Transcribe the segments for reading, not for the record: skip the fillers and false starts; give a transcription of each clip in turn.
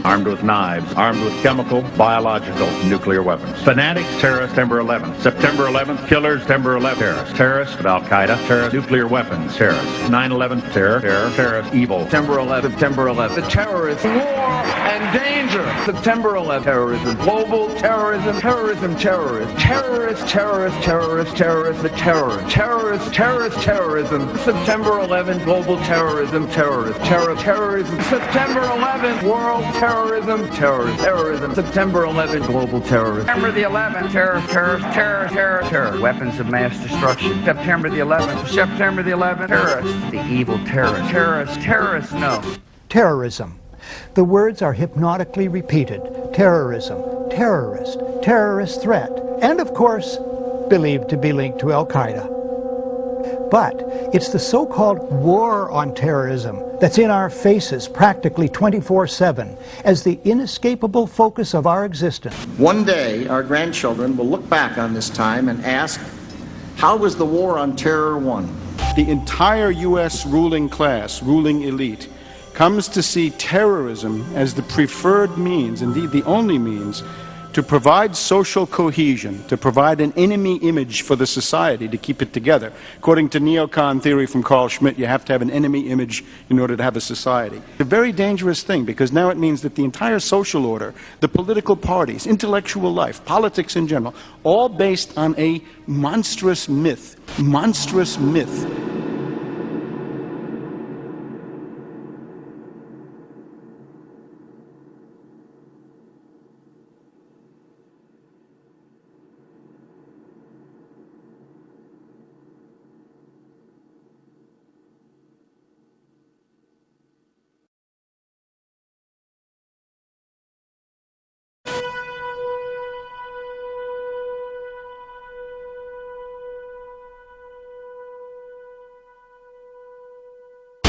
armed with knives, armed with chemical, biological, nuclear weapons. Fanatics, terrorists, September 11th. September 11th, killers, September 11th, terrorists. Terrorists, Al-Qaeda, terrorists, nuclear weapons, terrorists. 9/11, terror, terrorists, evil. September 11th, September 11th. The terrorists, war and danger. September 11th, terrorism, global terrorism, terrorism, terrorists, terrorists, terrorists, terrorists, terrorists, the terrorists, terrorists, terrorists, terrorism. September 11th, global terrorism, terrorists, terrorism. September 11th, world terrorism, terrorism. September 11th, global terrorism. September the 11th, terror, weapons of mass destruction. September the 11th, September the 11th, terrorists, the evil terrorists, no. Terrorism. The words are hypnotically repeated. Terrorism, terrorist, terrorist threat, and of course, believed to be linked to Al-Qaeda. But it's the so-called war on terrorism that's in our faces practically 24/7 as the inescapable focus of our existence. One day, our grandchildren will look back on this time and ask, how was the war on terror won? The entire U.S. ruling class, ruling elite, comes to see terrorism as the preferred means, indeed the only means, to provide social cohesion, to provide an enemy image for the society to keep it together. According to neocon theory from Carl Schmitt, you have to have an enemy image in order to have a society. It's a very dangerous thing, because now it means that the entire social order, the political parties, intellectual life, politics in general, all based on a monstrous myth. Monstrous myth.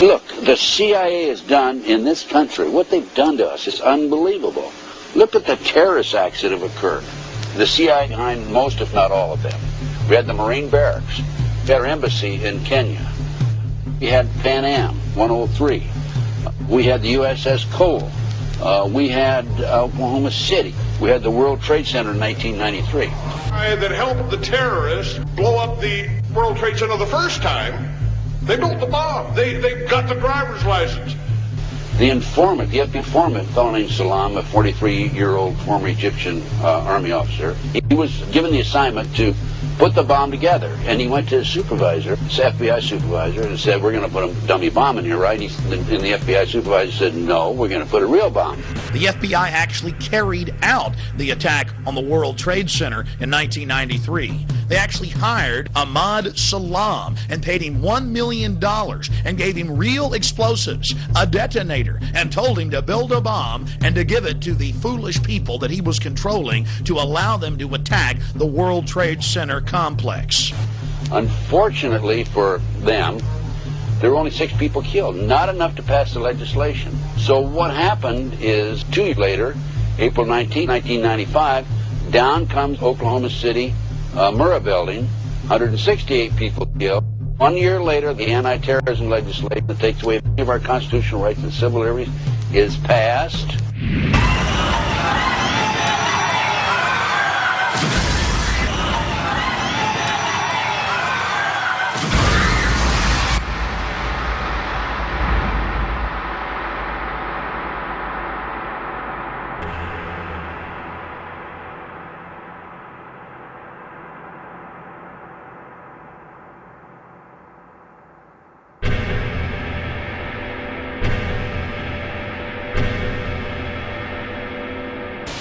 Look, the CIA has done in this country, what they've done to us is unbelievable. Look at the terrorist acts that have occurred. The CIA behind most, if not all of them. We had the Marine Barracks. We had our embassy in Kenya. We had Pan Am 103. We had the USS Cole. We had Oklahoma City. We had the World Trade Center in 1993. That helped the terrorists blow up the World Trade Center the first time. They built the bomb. They got the driver's license. The informant, the FBI informant, a fellow named Salam, a 43-year-old former Egyptian army officer, he was given the assignment to put the bomb together. And he went to his supervisor, his FBI supervisor, and said, we're going to put a dummy bomb in here, right? And the FBI supervisor said, no, we're going to put a real bomb. The FBI actually carried out the attack on the World Trade Center in 1993. They actually hired Ahmad Salam and paid him $1 million and gave him real explosives, a detonator, and told him to build a bomb and to give it to the foolish people that he was controlling to allow them to attack the World Trade Center complex. Unfortunately for them, there were only 6 people killed, not enough to pass the legislation. So what happened is 2 years later, April 19, 1995, down comes Oklahoma City Murrah building, 168 people killed. 1 year later, the anti-terrorism legislation that takes away many of our constitutional rights and civil liberties is passed.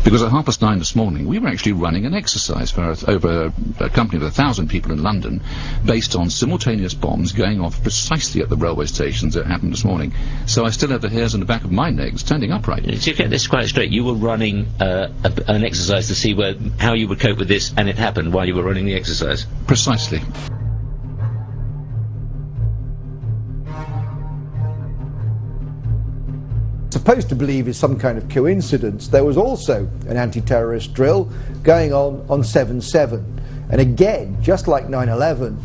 Because at 9:30 this morning, we were actually running an exercise for over a company of 1,000 people in London, based on simultaneous bombs going off precisely at the railway stations that happened this morning. So I still have the hairs on the back of my neck standing upright. To get this quite straight, you were running an exercise to see how you would cope with this, and it happened while you were running the exercise? Precisely. Supposed to believe is some kind of coincidence, there was also an anti-terrorist drill going on 7/7, and again, just like 9/11,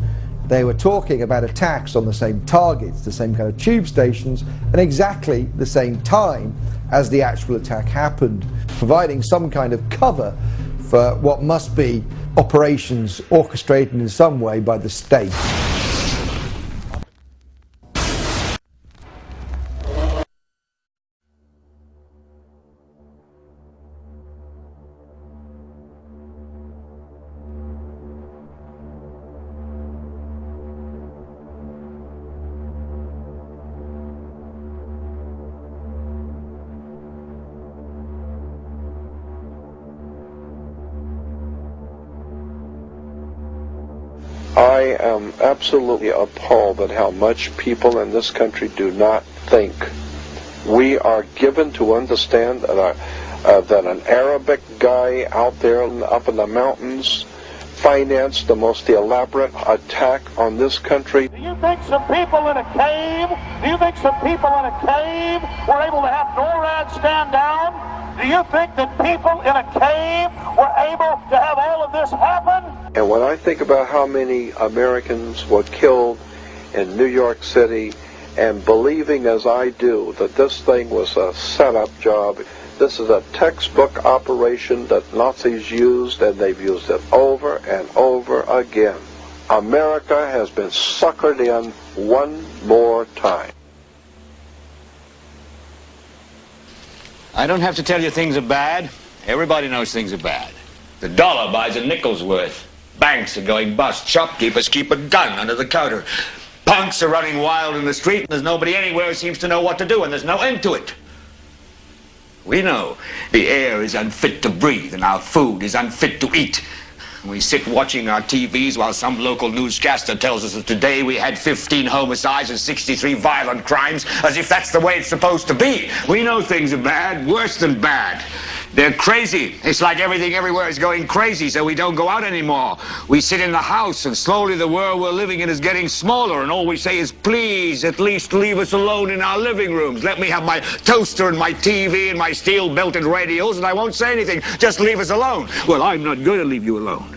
they were talking about attacks on the same targets, the same kind of tube stations, and exactly the same time as the actual attack happened, providing some kind of cover for what must be operations orchestrated in some way by the state. I am absolutely appalled at how much people in this country do not think. We are given to understand that an Arabic guy out there up in the mountains financed the most elaborate attack on this country. Do you think some people in a cave, were able to have NORAD stand down? Do you think that people in a cave were able to have all of this happen? And when I think about how many Americans were killed in New York City, and believing as I do that this thing was a setup job, this is a textbook operation that Nazis used, and they've used it over and over again. America has been suckered in one more time. I don't have to tell you things are bad. Everybody knows things are bad. The dollar buys a nickel's worth. Banks are going bust. Shopkeepers keep a gun under the counter. Punks are running wild in the street, and there's nobody anywhere who seems to know what to do, and there's no end to it. We know the air is unfit to breathe, and our food is unfit to eat. We sit watching our TVs while some local newscaster tells us that today we had 15 homicides and 63 violent crimes, as if that's the way it's supposed to be. We know things are bad, worse than bad. They're crazy. It's like everything everywhere is going crazy, so we don't go out anymore. We sit in the house, and slowly the world we're living in is getting smaller, and all we say is, please, at least leave us alone in our living rooms. Let me have my toaster and my TV and my steel-belted radios, and I won't say anything. Just leave us alone. Well, I'm not going to leave you alone.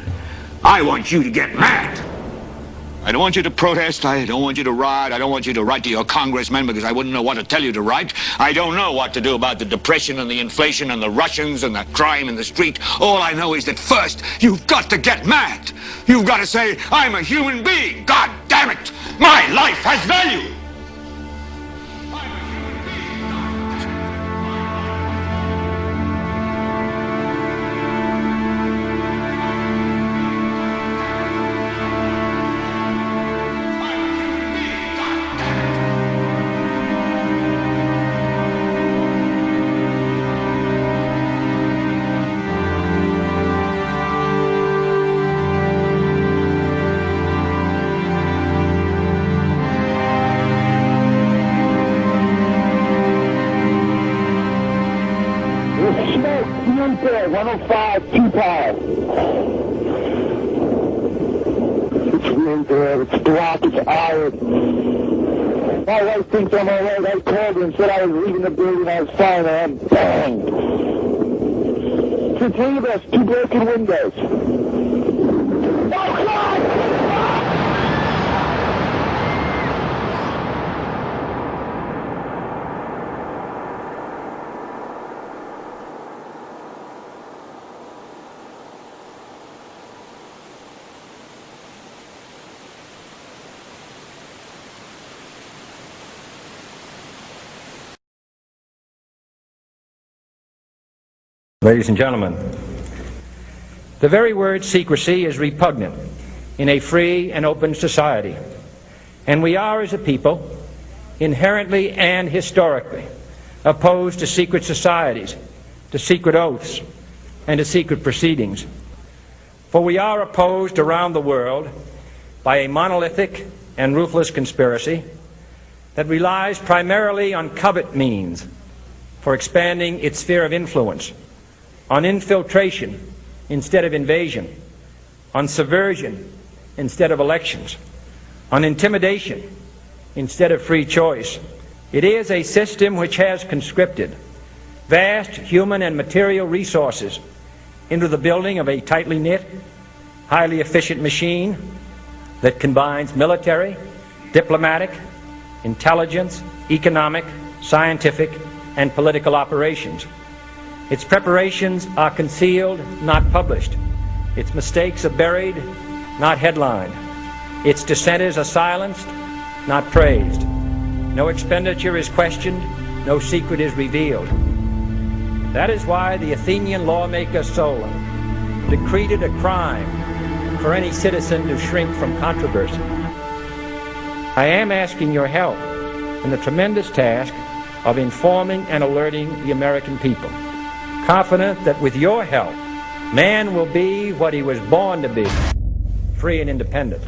I want you to get mad. I don't want you to protest. I don't want you to riot. I don't want you to write to your congressmen because I wouldn't know what to tell you to write. I don't know what to do about the depression and the inflation and the Russians and the crime in the street. All I know is that first, you've got to get mad. You've got to say, I'm a human being. God damn it. My life has value. Smoke, 105, 2 pounds. It's wind there, it's black, it's iron. My wife thinks I'm alright. I called her and said I was leaving the building, I was fine, and I'm banged. For 3 of us, 2 broken windows. Oh, God! Ladies and gentlemen, the very word secrecy is repugnant in a free and open society, and we are, as a people, inherently and historically opposed to secret societies, to secret oaths, and to secret proceedings. For we are opposed around the world by a monolithic and ruthless conspiracy that relies primarily on covert means for expanding its sphere of influence, on infiltration instead of invasion, on subversion instead of elections, on intimidation instead of free choice. It is a system which has conscripted vast human and material resources into the building of a tightly knit, highly efficient machine that combines military, diplomatic, intelligence, economic, scientific, and political operations. Its preparations are concealed, not published. Its mistakes are buried, not headlined. Its dissenters are silenced, not praised. No expenditure is questioned, no secret is revealed. That is why the Athenian lawmaker Solon decreed it a crime for any citizen to shrink from controversy. I am asking your help in the tremendous task of informing and alerting the American people, confident that with your help, man will be what he was born to be, free and independent.